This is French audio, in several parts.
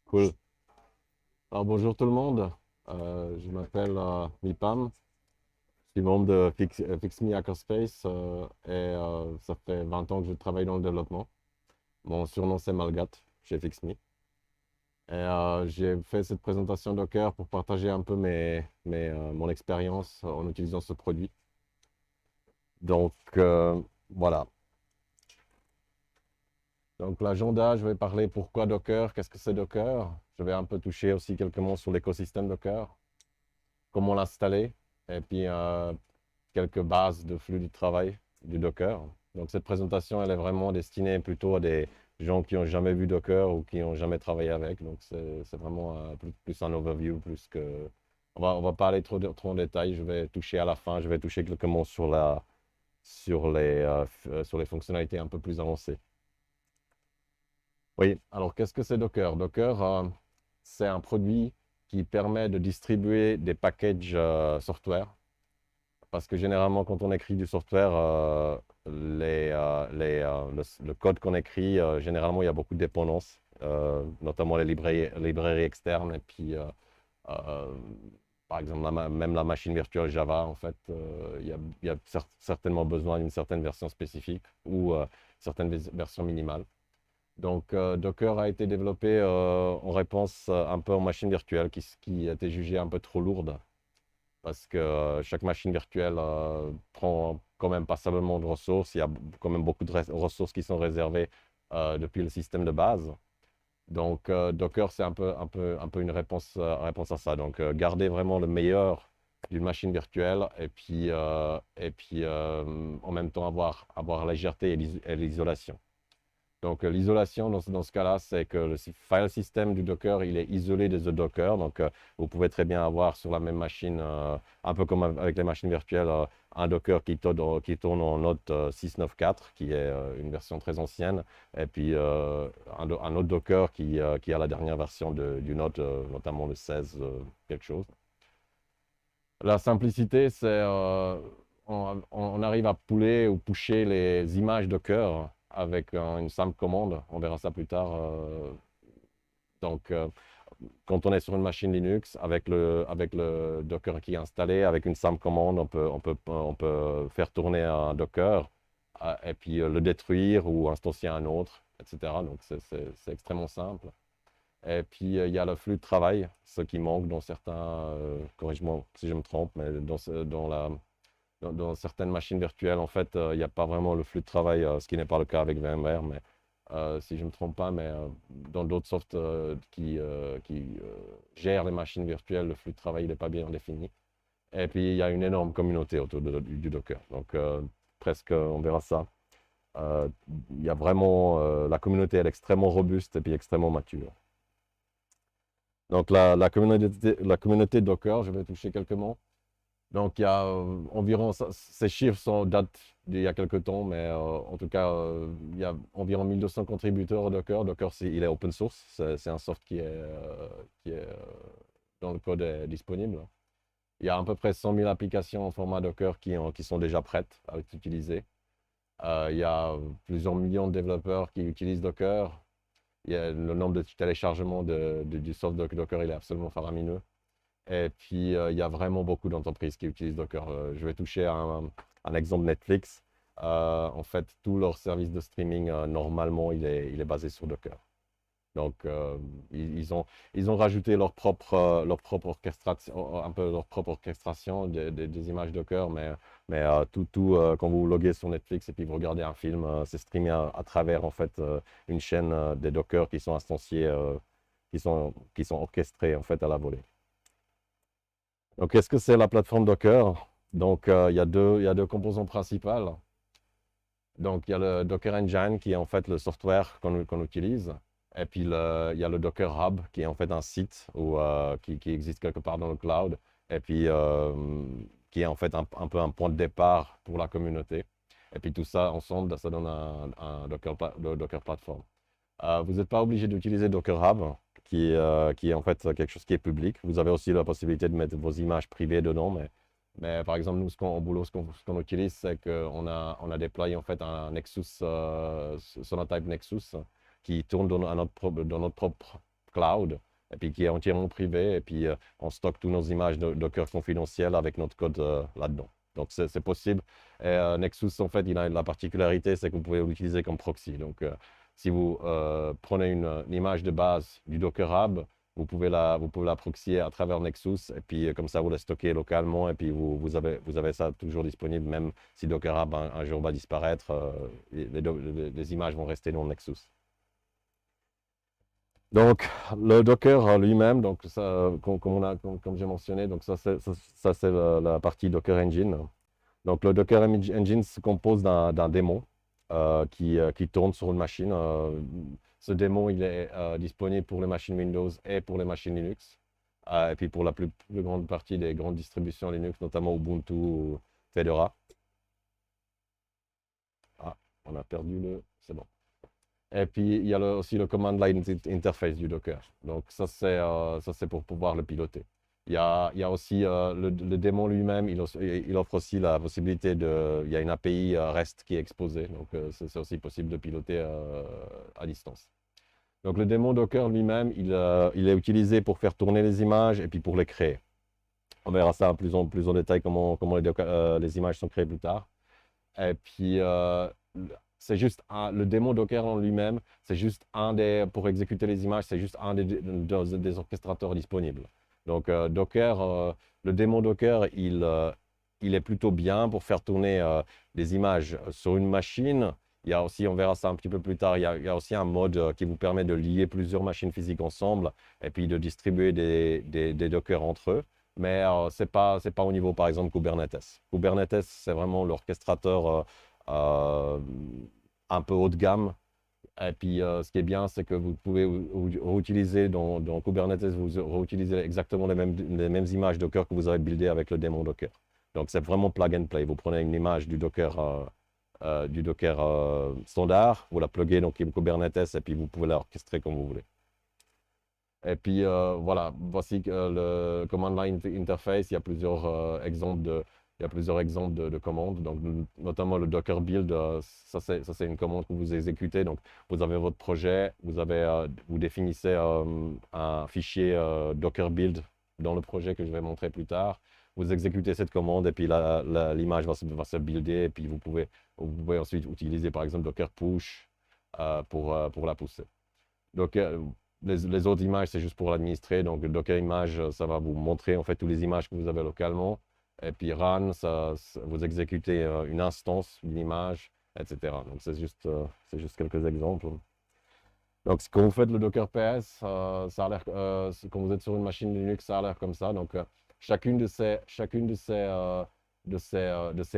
Cool. Alors bonjour tout le monde. Je m'appelle Mipam. Je suis membre de FixMe Hackerspace et ça fait 20 ans que je travaille dans le développement. Mon surnom c'est Malgat chez FixMe. J'ai fait cette présentation Docker pour partager un peu mon expérience en utilisant ce produit. Donc voilà. Donc l'agenda, je vais parler pourquoi Docker, qu'est-ce que c'est Docker. Je vais un peu toucher aussi quelques mots sur l'écosystème Docker, comment l'installer, et puis quelques bases de flux du travail du Docker. Donc cette présentation, elle est vraiment destinée plutôt à des gens qui n'ont jamais vu Docker ou qui n'ont jamais travaillé avec. Donc c'est vraiment plus un overview, plus que... On va pas aller trop en détail, je vais toucher à la fin, je vais toucher quelques mots sur les fonctionnalités un peu plus avancées. Oui, alors qu'est-ce que c'est Docker? Docker, c'est un produit qui permet de distribuer des packages software. Parce que généralement, quand on écrit du software, le code qu'on écrit, généralement, il y a beaucoup de dépendances, notamment les librairies externes. Et puis, euh, par exemple, même la machine virtuelle Java, en fait, il y a certainement besoin d'une certaine version spécifique ou certaines versions minimales. Donc, Docker a été développé en réponse un peu aux machines virtuelles qui étaient jugées un peu trop lourdes parce que chaque machine virtuelle prend quand même passablement de ressources. Il y a quand même beaucoup de ressources qui sont réservées depuis le système de base. Donc, Docker, c'est un peu une réponse à ça. Donc, garder vraiment le meilleur d'une machine virtuelle et puis en même temps avoir la légèreté et l'isolation. Donc, l'isolation dans ce cas-là, c'est que le file system du Docker, il est isolé de The Docker. Donc, vous pouvez très bien avoir sur la même machine, un peu comme avec les machines virtuelles, un Docker qui tourne en Node 6.9.4, qui est une version très ancienne, et puis un autre Docker qui a la dernière version du Node, notamment le 16 quelque chose. La simplicité, c'est on arrive à pouler ou pusher les images Docker avec une simple commande. On verra ça plus tard. Donc, quand on est sur une machine Linux, avec le Docker qui est installé, avec une simple commande, on peut faire tourner un Docker et puis le détruire ou instancier un autre, etc. Donc, c'est extrêmement simple. Et puis, il y a le flux de travail, ce qui manque dans certains, corrige-moi si je me trompe, mais dans certaines machines virtuelles, en fait, il n'y a pas vraiment le flux de travail, ce qui n'est pas le cas avec VMware, mais si je ne me trompe pas, mais dans d'autres softs qui gèrent les machines virtuelles, le flux de travail n'est pas bien défini. Et puis, il y a une énorme communauté autour du Docker. Donc, presque, on verra ça. Euh, il y a vraiment, la communauté, elle est extrêmement robuste et puis extrêmement mature. Donc, la communauté Docker, je vais toucher quelques mots. Donc, il y a environ, ces chiffres datent d'il y a quelques temps, mais en tout cas, il y a environ 1200 contributeurs au Docker. Docker, il est open source, c'est un soft qui est dont le code est disponible. Il y a à peu près 100 000 applications en format Docker qui sont déjà prêtes à être utilisées. Il y a plusieurs millions de développeurs qui utilisent Docker. Le nombre de téléchargements du soft Docker, il est absolument faramineux. Et puis, il y a vraiment beaucoup d'entreprises qui utilisent Docker. Je vais toucher à un exemple Netflix. En fait, tout leur service de streaming, normalement, il est basé sur Docker. Donc, ils ont rajouté leur propre orchestration, un peu leur propre orchestration des images Docker, mais quand vous loguez sur Netflix et puis vous regardez un film, c'est streamé à travers, en fait, une chaîne des Docker qui sont instanciés, qui sont orchestrés, en fait, à la volée. Donc, qu'est-ce que c'est la plateforme Docker? Donc, il y a deux composants principales. Donc, il y a le Docker Engine qui est en fait le software qu'on utilise. Et puis, il y a le Docker Hub qui est en fait un site qui existe quelque part dans le cloud. Et puis, qui est en fait un peu un point de départ pour la communauté. Et puis, tout ça ensemble, ça donne un Docker Platform. Vous n'êtes pas obligé d'utiliser Docker Hub, qui est en fait quelque chose qui est public. Vous avez aussi la possibilité de mettre vos images privées dedans, mais par exemple, nous, au boulot, ce qu'on utilise, c'est qu'on a déployé en fait un Nexus, Sonatype Nexus, qui tourne dans notre propre cloud, et puis qui est entièrement privé, et puis on stocke toutes nos images Docker confidentielles avec notre code là-dedans. Donc c'est possible. Et Nexus, en fait, il a la particularité, c'est que vous pouvez l'utiliser comme proxy. Donc si vous prenez une image de base du Docker Hub, vous pouvez la proxyer à travers Nexus, et puis comme ça, vous la stockez localement, et puis vous avez ça toujours disponible, même si Docker Hub un jour va disparaître, les images vont rester dans Nexus. Donc, le Docker lui-même, donc ça, comme j'ai mentionné, donc ça c'est la partie Docker Engine. Donc, le Docker Engine se compose d'un démon qui tourne sur une machine. Ce démon, il est disponible pour les machines Windows et pour les machines Linux. Et puis pour la plus grande partie des grandes distributions Linux, notamment Ubuntu ou Fedora. Ah, on a perdu le... C'est bon. Et puis, il y a aussi le command line interface du Docker. Donc, ça, c'est pour pouvoir le piloter. Il y a aussi le démon lui-même, il offre aussi la possibilité de... Il y a une API REST qui est exposée. Donc, c'est aussi possible de piloter à distance. Donc, le démon Docker lui-même, il est utilisé pour faire tourner les images et puis pour les créer. On verra ça plus en détail, comment les images sont créées plus tard. Et puis, c'est juste le démon Docker en lui-même, c'est juste pour exécuter les images, c'est juste un des orchestrateurs disponibles. Donc, le démon Docker, il est plutôt bien pour faire tourner des images sur une machine. Il y a aussi, on verra ça un petit peu plus tard, il y a aussi un mode qui vous permet de lier plusieurs machines physiques ensemble et puis de distribuer des Dockers entre eux. Mais ce n'est pas au niveau, par exemple, Kubernetes. Kubernetes, c'est vraiment l'orchestrateur un peu haut de gamme. Et puis, ce qui est bien, c'est que vous pouvez réutiliser dans Kubernetes, vous réutilisez exactement les mêmes images Docker que vous avez buildées avec le démon Docker. Donc, c'est vraiment plug and play. Vous prenez une image du Docker standard, vous la pluguez dans Kubernetes et puis vous pouvez l'orchestrer comme vous voulez. Et puis voilà, voici le command line interface. Il y a plusieurs exemples de commandes, donc notamment le Docker build. Ça c'est une commande que vous exécutez. Donc vous avez votre projet, vous définissez un fichier Docker build dans le projet que je vais montrer plus tard. Vous exécutez cette commande et puis l'image va se builder. Et puis vous pouvez ensuite utiliser par exemple Docker push pour la pousser. Donc les autres images, c'est juste pour l'administrer. Donc, Docker Image, ça va vous montrer en fait toutes les images que vous avez localement. Et puis Run, vous exécutez une instance d'une image, etc. Donc, c'est juste quelques exemples. Donc, quand vous faites le Docker PS, ça a l'air, quand vous êtes sur une machine Linux, ça a l'air comme ça. Donc, chacune de ces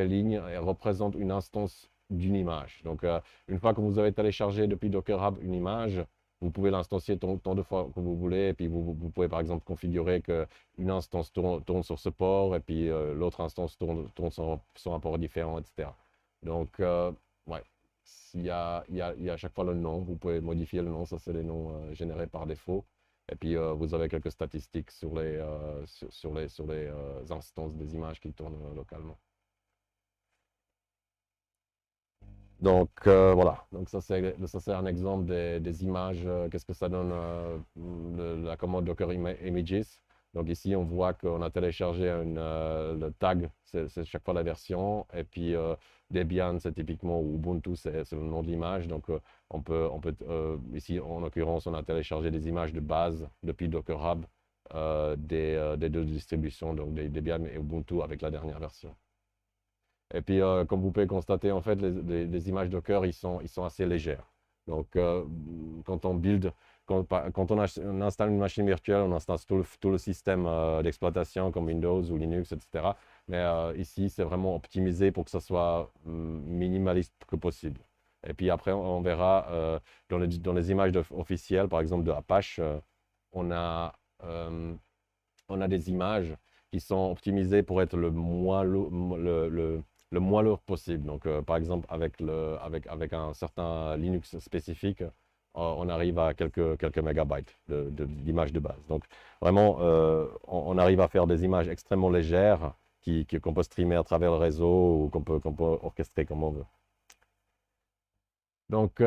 lignes représente une instance d'une image. Donc, une fois que vous avez téléchargé depuis Docker Hub une image, vous pouvez l'instancier tant de fois que vous voulez, et puis vous pouvez par exemple configurer qu'une instance tourne sur ce port, et puis l'autre instance tourne sur un port différent, etc. Donc, ouais, il y a à chaque fois le nom, vous pouvez modifier le nom, ça c'est les noms générés par défaut. Et puis vous avez quelques statistiques sur les instances des images qui tournent localement. Donc voilà, donc ça c'est un exemple des images, qu'est-ce que ça donne la commande Docker Images. Donc ici on voit qu'on a téléchargé le tag, c'est chaque fois la version, et puis Debian c'est typiquement, ou Ubuntu c'est le nom de l'image. Donc ici en l'occurrence on a téléchargé des images de base depuis Docker Hub des deux distributions, donc Debian et Ubuntu avec la dernière version. Et puis, comme vous pouvez constater, en fait, les images Docker, ils sont assez légères. Donc, quand on build, quand on installe une machine virtuelle, on installe tout le système d'exploitation comme Windows ou Linux, etc. Mais ici, c'est vraiment optimisé pour que ça soit minimaliste que possible. Et puis après, on verra dans les images officielles, par exemple de Apache, on a des images qui sont optimisées pour être le moins lourd possible. Donc, par exemple, avec un certain Linux spécifique, on arrive à quelques mégabytes d'images de base. Donc, vraiment, on arrive à faire des images extrêmement légères qu'on peut streamer à travers le réseau ou qu'on peut orchestrer comme on veut. Donc,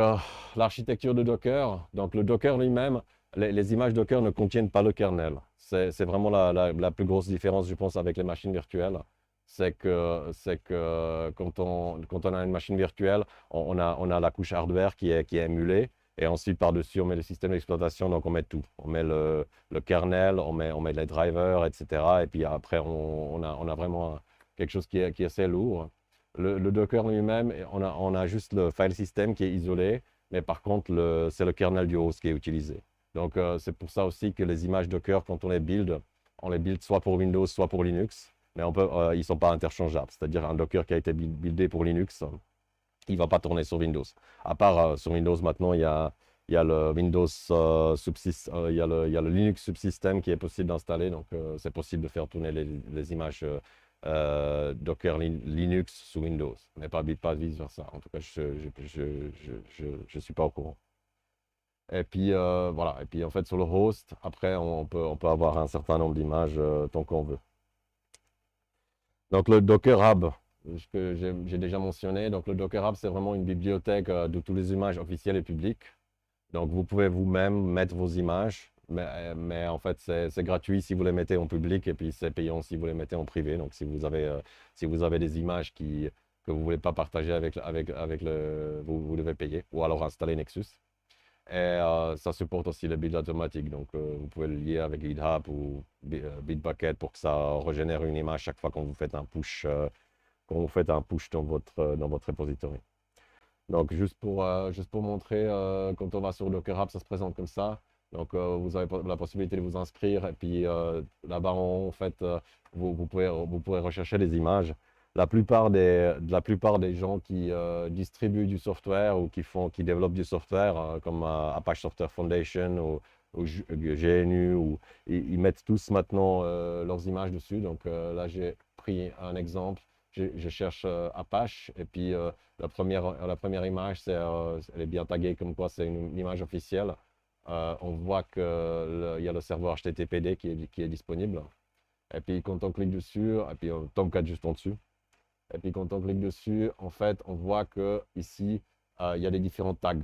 l'architecture de Docker. Donc, le Docker lui-même, les images Docker ne contiennent pas le kernel. C'est vraiment la plus grosse différence, je pense, avec les machines virtuelles. C'est que quand on a une machine virtuelle, on a la couche hardware qui est émulée. Et ensuite, par-dessus, on met le système d'exploitation, donc on met tout. On met le kernel, on met les drivers, etc. Et puis après, on a vraiment quelque chose qui est assez lourd. Le Docker lui-même, on a juste le file system qui est isolé, mais par contre, c'est le kernel du host qui est utilisé. Donc, c'est pour ça aussi que les images Docker, quand on les build soit pour Windows, soit pour Linux, mais ils ne sont pas interchangeables. C'est-à-dire un Docker qui a été buildé pour Linux, il ne va pas tourner sur Windows. À part sur Windows, maintenant, il y a le Windows il y a le Linux Subsystem qui est possible d'installer. Donc, c'est possible de faire tourner les images Docker Linux sous Windows, mais pas vice-versa. En tout cas, je suis pas au courant. Et puis, voilà. Et puis, en fait, sur le host, après, on peut avoir un certain nombre d'images tant qu'on veut. Donc, le Docker Hub, ce que j'ai déjà mentionné. Donc, le Docker Hub, c'est vraiment une bibliothèque de toutes les images officielles et publiques. Donc, vous pouvez vous-même mettre vos images, mais en fait, c'est gratuit si vous les mettez en public et puis c'est payant si vous les mettez en privé. Donc, si vous avez des images que vous ne voulez pas partager vous devez payer ou alors installer Nexus. Et ça supporte aussi le build automatique. Donc, vous pouvez le lier avec GitHub ou Bitbucket pour que ça régénère une image chaque fois quand vous faites un push dans votre repository. Donc, juste pour montrer, quand on va sur Docker Hub, ça se présente comme ça. Donc, vous avez la possibilité de vous inscrire. Et puis, là-bas, en fait, vous pourrez rechercher des images. La plupart des gens qui distribuent du software ou qui développent du software, comme Apache Software Foundation ou GNU, ils mettent tous maintenant leurs images dessus. Donc, là, j'ai pris un exemple. Je cherche Apache et puis la première image, elle est bien taguée comme quoi c'est une image officielle. On voit qu'il y a le serveur HTTPD qui est disponible. Et puis quand on clique dessus, et puis Tomcat juste en dessus. Et puis quand on clique dessus, en fait, on voit que ici, il y a des différents tags.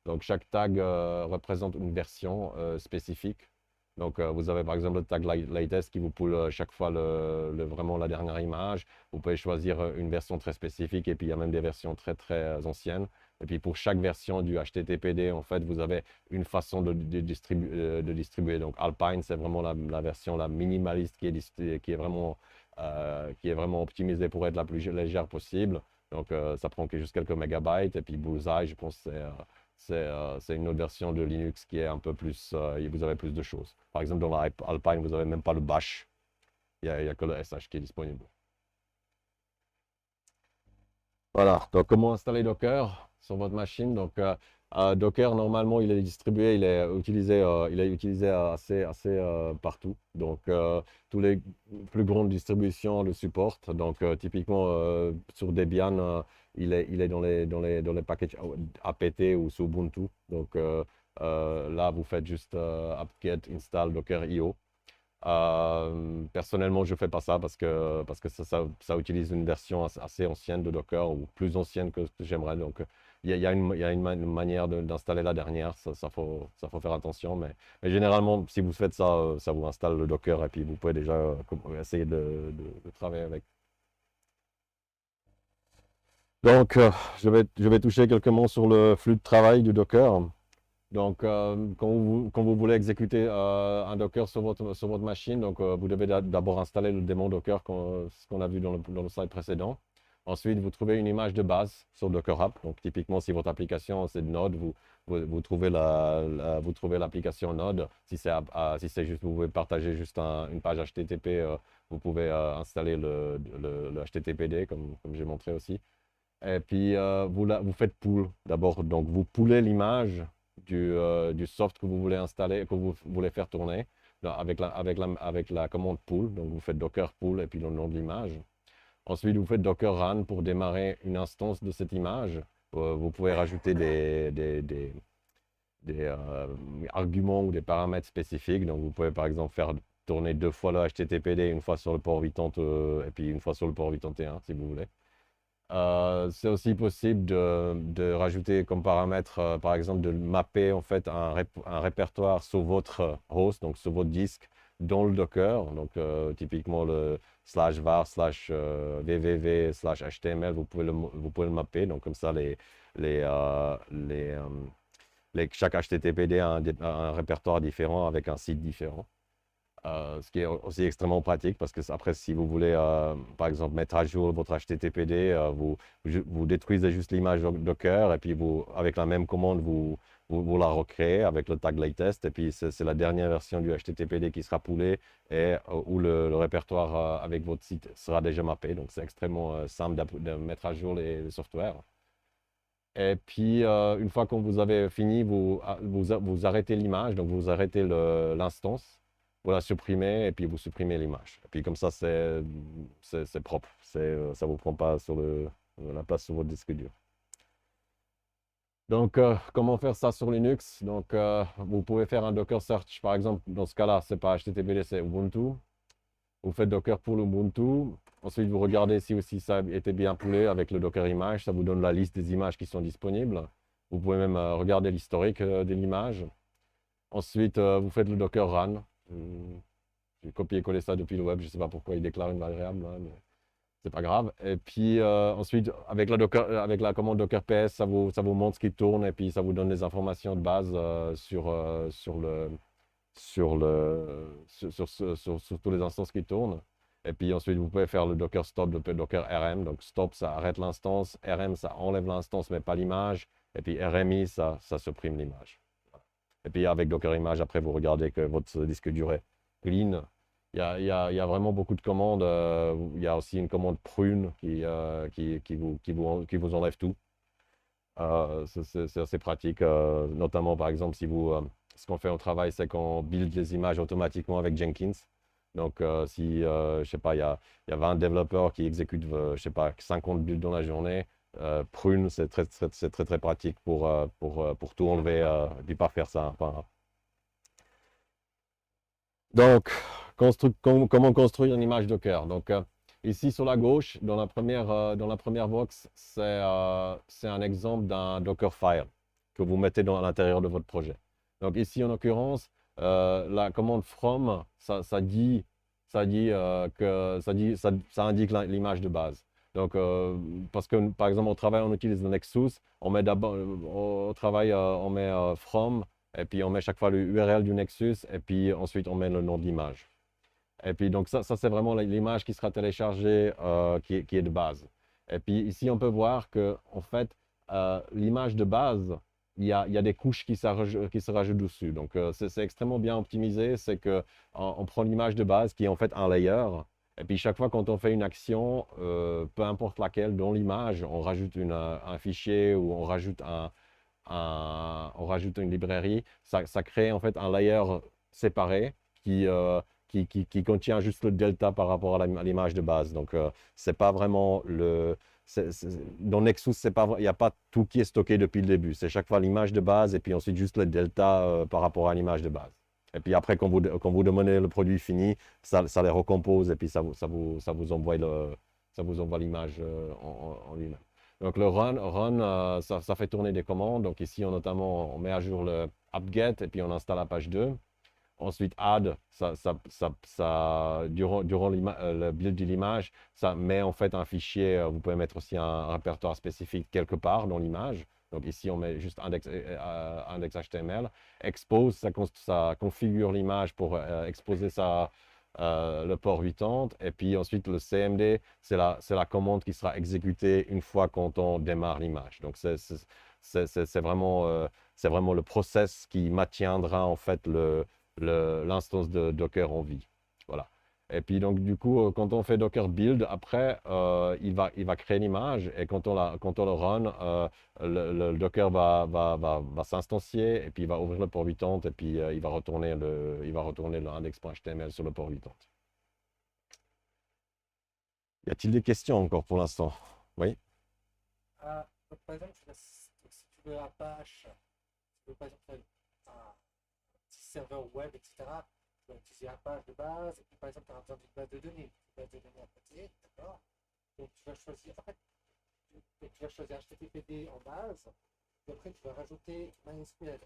Donc chaque tag représente une version spécifique. Donc vous avez par exemple le tag latest qui vous pull chaque fois vraiment la dernière image. Vous pouvez choisir une version très spécifique et puis il y a même des versions très très anciennes. Et puis pour chaque version du HTTPD, en fait, vous avez une façon de distribuer. Donc Alpine, c'est vraiment la version la minimaliste qui est vraiment optimisée pour être la plus légère possible. Donc ça prend juste quelques mégabytes. Et puis Bullseye, je pense que c'est une autre version de Linux qui est un peu plus, vous avez plus de choses. Par exemple, dans l'Alpine, vous n'avez même pas le bash. Il n'y a que le SH qui est disponible. Voilà, donc comment installer Docker sur votre machine? Donc, Docker, normalement, il est distribué, il est utilisé assez partout. Donc, tous les plus grandes distributions le supportent. Donc, typiquement, sur Debian, il est dans les packages apt ou sous Ubuntu. Donc, là, vous faites juste apt-get install docker.io. Personnellement, je ne fais pas ça parce que ça utilise une version assez ancienne de Docker ou plus ancienne que ce que j'aimerais. Donc, il y a une manière d'installer la dernière. Ça faut faire attention. Mais généralement, si vous faites ça, ça vous installe le Docker et puis vous pouvez déjà essayer de travailler avec. Donc, je vais toucher quelques mots sur le flux de travail du Docker. Donc, quand vous voulez exécuter un Docker sur votre machine, donc, vous devez d'abord installer le démon Docker, ce qu'on a vu dans le slide précédent. Ensuite, vous trouvez une image de base sur Docker Hub. Donc, typiquement, si votre application c'est Node, vous trouvez l'application Node. Si c'est juste, vous pouvez partager juste une page HTTP, vous pouvez installer le HTTPD, comme j'ai montré aussi. Et puis, vous faites pull d'abord. Donc, vous poulez l'image du soft que vous voulez installer, que vous voulez faire tourner avec la commande pull. Donc, vous faites docker pull et puis le nom de l'image. Ensuite, vous faites docker run pour démarrer une instance de cette image. Vous pouvez rajouter des arguments ou des paramètres spécifiques. Donc, vous pouvez par exemple faire tourner 2 fois le HTTPD, une fois sur le port 80 et puis une fois sur le port 81 si vous voulez. C'est aussi possible de rajouter comme paramètre, par exemple, de mapper en fait un répertoire sur votre host, donc sur votre disque, dans le Docker. Donc, typiquement le slash var slash www slash html, vous pouvez le mapper. Donc, comme ça, chaque HTTPD a un répertoire différent avec un site différent. Ce qui est aussi extrêmement pratique parce que après, si vous voulez, par exemple, mettre à jour votre HTTPD, vous détruisez juste l'image Docker et puis avec la même commande, vous la recréez avec le tag latest et puis c'est la dernière version du HTTPD qui sera poolée et où le répertoire avec votre site sera déjà mappé. Donc, c'est extrêmement simple de mettre à jour les softwares. Et puis, une fois que vous avez fini, vous arrêtez l'image, donc vous arrêtez l'instance, vous la supprimez et puis vous supprimez l'image. Et puis comme ça, c'est propre. Ça ne vous prend pas la place sur votre disque dur. Donc, comment faire ça sur Linux? Donc, vous pouvez faire un Docker search, par exemple, dans ce cas-là, c'est pas HTTPD, c'est Ubuntu. Vous faites Docker pour l'Ubuntu. Ensuite, vous regardez si aussi ça était bien poolé avec le Docker image. Ça vous donne la liste des images qui sont disponibles. Vous pouvez même regarder l'historique de l'image. Ensuite, vous faites le Docker run. J'ai copié-collé ça depuis le web. Je ne sais pas pourquoi il déclare une variable, hein, mais c'est pas grave. Et puis ensuite, avec la commande Docker PS, ça vous montre ce qui tourne et puis ça vous donne les informations de base sur tous les instances qui tournent. Et puis ensuite, vous pouvez faire le Docker stop, le Docker RM. Donc stop, ça arrête l'instance. RM, ça enlève l'instance, mais pas l'image. Et puis RMI, ça supprime l'image. Et puis avec Docker Image, après, vous regardez que votre disque dur est clean. Il y a vraiment beaucoup de commandes. Il y a aussi une commande prune qui vous enlève tout. C'est assez pratique, notamment par exemple si ce qu'on fait au travail, c'est qu'on build les images automatiquement avec Jenkins. Donc si, je sais pas, il y a 20 développeurs qui exécutent, je sais pas, 50 builds dans la journée, Prune, c'est très pratique pour tout enlever et puis pas faire ça. Enfin, donc, comment construire une image Docker? Donc, ici sur la gauche, dans la première box, c'est un exemple d'un Dockerfile que vous mettez à l'intérieur de votre projet. Donc, ici, en l'occurrence, la commande from, ça indique l'image de base. Donc, parce que par exemple, au travail, on utilise le Nexus, on met d'abord, au travail, on met from. Et puis, on met chaque fois le URL du Nexus et puis ensuite, on met le nom de l'image. Et puis, donc, ça c'est vraiment l'image qui sera téléchargée, qui est de base. Et puis, ici, on peut voir que, en fait, l'image de base, il y a des couches qui se rajoutent dessus. Donc, c'est extrêmement bien optimisé. C'est qu'on prend l'image de base qui est en fait un layer. Et puis, chaque fois quand on fait une action, peu importe laquelle, dans l'image, on rajoute un fichier ou on rajoute une librairie, ça crée en fait un layer séparé qui contient juste le delta par rapport à l'image de base. Donc, c'est pas vraiment dans Nexus, il n'y a pas tout qui est stocké depuis le début. C'est chaque fois l'image de base et puis ensuite juste le delta par rapport à l'image de base. Et puis après, quand vous demandez le produit fini, ça les recompose et puis ça vous envoie l'image en lui-même. Donc le run, ça fait tourner des commandes. Donc ici, notamment, on met à jour le apt-get et puis on installe la page 2. Ensuite, add, durant le build de l'image, ça met en fait un fichier. Vous pouvez mettre aussi un répertoire spécifique quelque part dans l'image. Donc ici, on met juste index HTML. Expose, ça configure l'image pour exposer le port 80. Et puis ensuite, le CMD, c'est la commande qui sera exécutée une fois quand on démarre l'image. Donc c'est vraiment le process qui maintiendra en fait l'instance de Docker en vie. Voilà. Et puis donc du coup, quand on fait Docker build, après, il va créer l'image et quand on le run, le Docker va s'instancier et puis il va ouvrir le port 80 et puis il va retourner le index.html sur le port 80. Y a-t-il des questions encore pour l'instant? Oui? Donc, par exemple, si tu veux Apache, tu veux par exemple faire un petit serveur web, etc., tu vas utiliser Apache de base, et puis par exemple, tu as besoin d'une base de données à côté, d'accord? Donc tu vas choisir. En fait, tu vas choisir HTTPD en base, et après tu vas rajouter MySQL,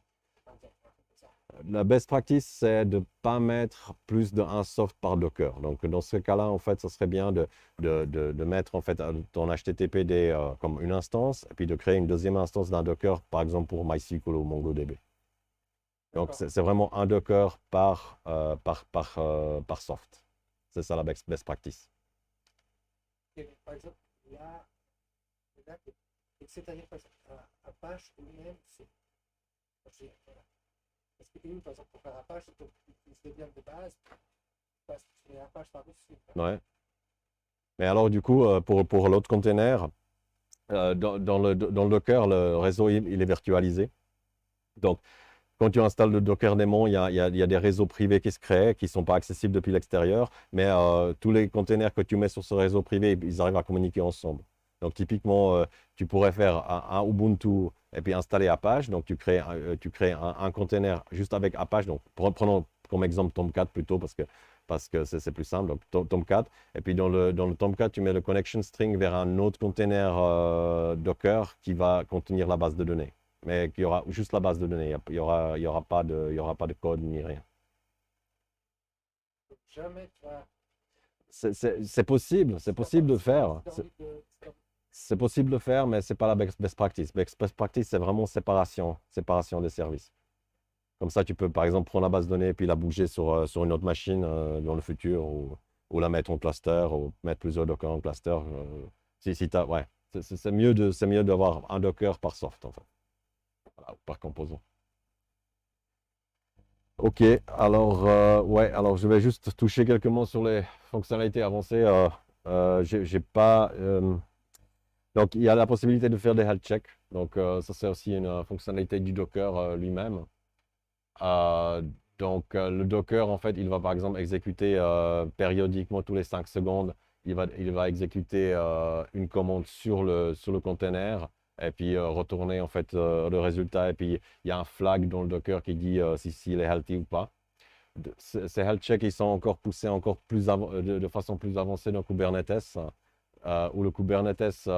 par exemple, un truc comme ça. La best practice, c'est de ne pas mettre plus d'un soft par Docker. Donc, dans ce cas-là, en fait, ça serait bien de mettre en fait ton HTTPD comme une instance et puis de créer une deuxième instance d'un Docker, par exemple pour MySQL ou MongoDB. Donc, D'accord. c'est vraiment un Docker par soft. C'est ça la best practice. Et, par exemple, là, c'est-à-dire, par exemple, Apache lui-même, voilà. Parce que eux, par exemple, pour faire Apache, ils utilisent Debian de base, parce que tu mets Apache par-dessus. Ouais. Mais alors, du coup, pour l'autre container, dans le Docker, le réseau, il est virtualisé. Donc, quand tu installes le Docker daemon, il y a des réseaux privés qui se créent, qui ne sont pas accessibles depuis l'extérieur, mais tous les containers que tu mets sur ce réseau privé, ils arrivent à communiquer ensemble. Donc, typiquement, tu pourrais faire un Ubuntu et puis installer Apache. Donc, tu crées un container juste avec Apache. Donc, prenons comme exemple Tomcat plutôt parce que c'est plus simple. Donc, Tomcat. Et puis, dans le Tomcat, tu mets le connection string vers un autre container Docker qui va contenir la base de données, mais qu'il y aura juste la base de données. Il y aura pas de code ni rien. Donc, jamais tu vas. C'est possible, c'est possible de le faire. C'est possible de le faire, mais ce n'est pas la best practice. Best practice, c'est vraiment séparation des services. Comme ça, tu peux, par exemple, prendre la base de données puis la bouger sur une autre machine dans le futur ou la mettre en cluster ou mettre plusieurs Docker en cluster. Ouais. C'est mieux d'avoir un Docker par soft, en fait. Voilà, par composant. Ok, ouais, alors je vais juste toucher quelques mots sur les fonctionnalités avancées. J'ai pas, donc, il y a la possibilité de faire des health checks. Donc, ça, c'est aussi une fonctionnalité du Docker lui-même. Euh, donc, le Docker, en fait, il va par exemple exécuter périodiquement, tous les 5 secondes, il va exécuter une commande sur le container et puis retourner en fait le résultat. Et puis, il y a un flag dans le Docker qui dit s'il est healthy ou pas. Ces health checks, ils sont encore poussés encore de façon plus avancée dans Kubernetes, où le Kubernetes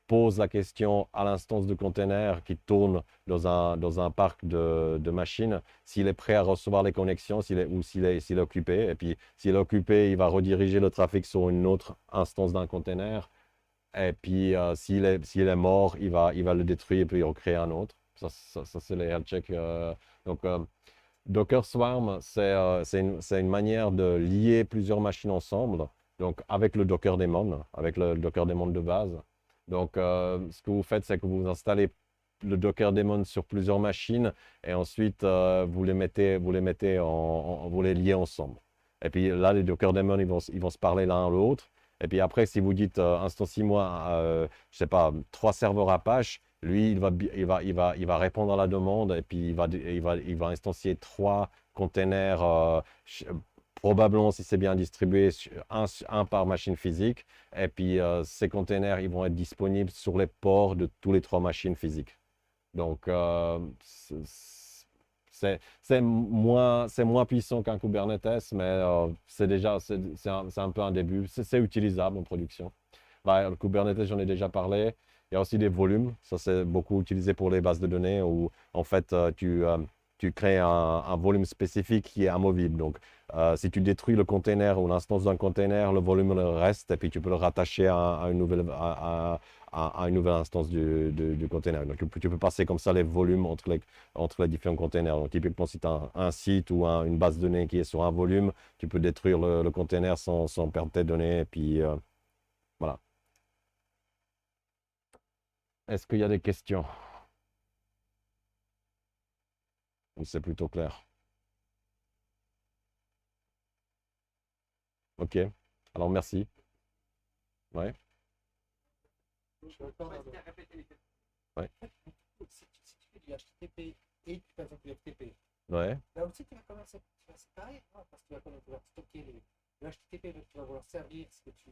pose la question à l'instance de container qui tourne dans un parc de machines, s'il est prêt à recevoir les connexions ou s'il est occupé. Et puis, s'il est occupé, il va rediriger le trafic sur une autre instance d'un container. Et puis, s'il est mort, il va le détruire et puis recréer un autre. Ça, c'est les health checks. Donc, Docker Swarm, c'est une manière de lier plusieurs machines ensemble, donc avec le Docker daemon, avec le Docker daemon de base. Donc, ce que vous faites, c'est que vous installez le Docker daemon sur plusieurs machines et ensuite vous les liez ensemble. Et puis là, les Docker daemons, ils vont se parler l'un à l'autre. Et puis après, si vous dites instanciez-moi, je sais pas, 3 serveurs Apache, lui, il va répondre à la demande et puis il va instancier 3 containers, probablement si c'est bien distribué, un par machine physique. Et puis ces containers, ils vont être disponibles sur les ports de tous les 3 machines physiques. Donc, c'est moins puissant qu'un Kubernetes, mais c'est un peu un début. C'est utilisable en production. Bah, le Kubernetes, j'en ai déjà parlé. Il y a aussi des volumes. Ça, c'est beaucoup utilisé pour les bases de données où, en fait, tu crées un volume spécifique qui est amovible. Donc, si tu détruis le container ou l'instance d'un container, le volume le reste et puis tu peux le rattacher à une nouvelle instance du container. Donc, tu peux passer comme ça les volumes entre les différents containers. Donc, typiquement, si tu as un site ou une base de données qui est sur un volume, tu peux détruire le container sans perdre tes données. Et puis, voilà. Est-ce qu'il y a des questions? Ou c'est plutôt clair? Ok. Alors, merci. Ouais. Je suis d'accord. Ouais. Si tu fais du HTTP et tu fais par exemple du FTP, Ouais. là aussi tu vas commencer tu vas séparer, non, parce que tu vas quand même vouloir stocker le HTTP, donc tu vas vouloir servir ce que tu.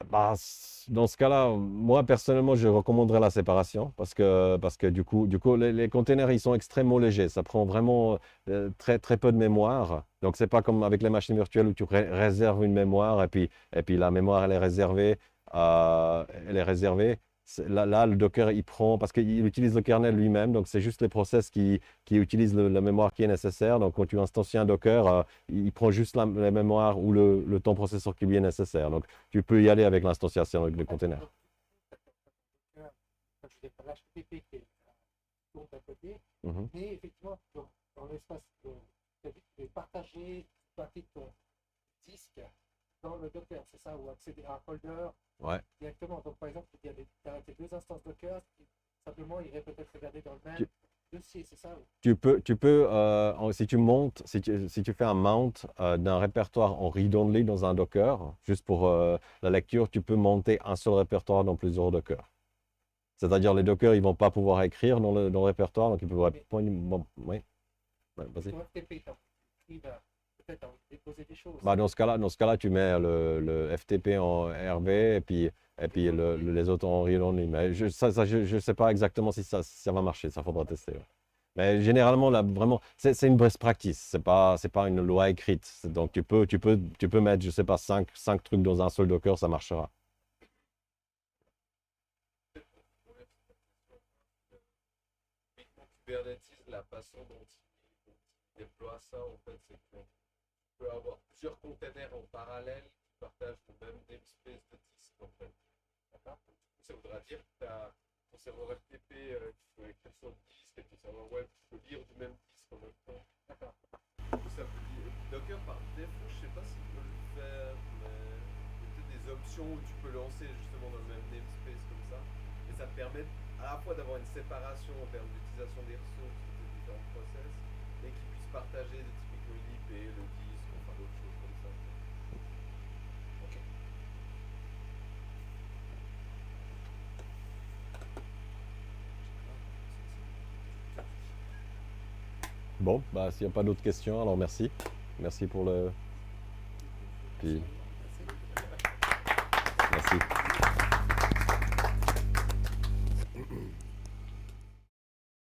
Bah, dans ce cas-là, moi personnellement, je recommanderais la séparation parce que du coup les containers, ils sont extrêmement légers. Ça prend vraiment très, très peu de mémoire. Donc, c'est pas comme avec les machines virtuelles où tu réserves une mémoire et puis la mémoire, elle est réservée. Là, le Docker, il prend, parce qu'il utilise le kernel lui-même, donc c'est juste les process qui utilisent la mémoire qui est nécessaire. Donc, quand tu instancies un Docker, il prend juste la mémoire ou le temps processeur qui lui est nécessaire. Donc, tu peux y aller avec l'instanciation de containers. Donc, je veux dire, l'HTTP qui tourne à côté, Mhm. mais effectivement, dans l'espace, tu as dit que tu pouvais partager une partie de ton disque dans le Docker, c'est ça, ou accéder à un folder Ouais. directement. Donc, par exemple, tu as tes deux instances Docker, qui simplement iraient peut-être regarder dans le même Tu, dossier, c'est ça? tu peux si tu montes, si tu fais un mount d'un répertoire en read-only dans un Docker, juste pour la lecture, tu peux monter un seul répertoire dans plusieurs Dockers. C'est-à-dire les Dockers, ils vont pas pouvoir écrire dans le répertoire, donc ils peuvent Mais, pas. Bon, oui, ouais, mais vas-y. ton FTP, il va peut-être déposer des choses. Bah, dans ce cas-là, tu mets le FTP en RV et puis les autres en read-only. Mais je sais pas exactement si ça va marcher, ça faudra tester. Ouais. Mais généralement, là, vraiment, c'est une best practice. C'est pas une loi écrite. Donc, tu peux mettre, je sais pas, cinq trucs dans un seul Docker, ça marchera. Kubernetes, la façon dont il déploie ça, en fait, c'est qu'on peut avoir plusieurs containers en parallèle qui partagent le même namespace de disque, en fait. D'accord. Ça voudra dire que tu as ton serveur FTP qui peut écrire sur le disque et ton serveur web qui peut lire du même disque en même temps. D'accord. Ça veut dire, Docker par défaut, je sais pas s'il peut le faire, mais il y a peut-être des options où tu peux lancer justement dans le même namespace comme ça. Et ça te permet à la fois d'avoir une séparation en termes d'utilisation des ressources de tes différents process et qu'ils puissent partager typiquement une IP, le disque, enfin d'autres choses comme ça. Ok. Bon, bah, s'il n'y a pas d'autres questions, alors merci. Merci pour le. Puis.